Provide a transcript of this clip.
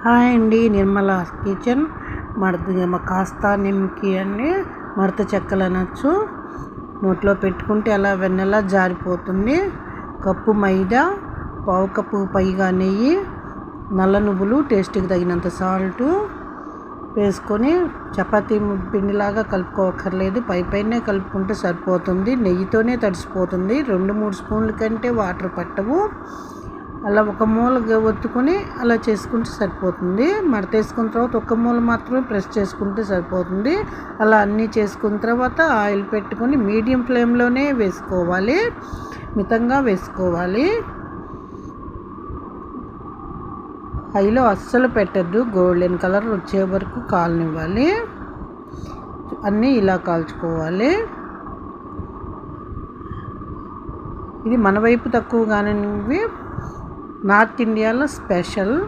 Hi అండి, Nirmala kitchen. కాస్తా నిమ్కి అని మడత చెక్కలు అనొచ్చు. నోట్లో పెట్టుకుంటే అలా వెన్నెలా జారిపోతుంది. కప్పు మైదా, పావు కప్పు పైగా నెయ్యి, నల్ల నువ్వులు, టేస్ట్కి తగినంత సాల్టు వేసుకొని చపాతీ పిండిలాగా కలుపుకోవక్కర్లేదు. పైనే కలుపుకుంటే సరిపోతుంది. నెయ్యితోనే తడిసిపోతుంది. 2-3 స్పూన్ల కంటే వాటర్ పట్టవు. అలా ఒక మూల ఒత్తుకొని అలా చేసుకుంటే సరిపోతుంది. మడత వేసుకున్న తర్వాత ఒక మూల మాత్రమే ప్రెస్ చేసుకుంటే సరిపోతుంది. అలా అన్నీ చేసుకున్న తర్వాత ఆయిల్ పెట్టుకొని మీడియం ఫ్లేమ్లోనే వేసుకోవాలి, మితంగా వేసుకోవాలి. హైలో అస్సలు పెట్టద్దు. గోల్డెన్ కలర్ వచ్చే వరకు కాలనివ్వాలి. అన్నీ ఇలా కాల్చుకోవాలి. ఇది మన వైపు తక్కువగానే నార్త్ ఇండియాలో స్పెషల్.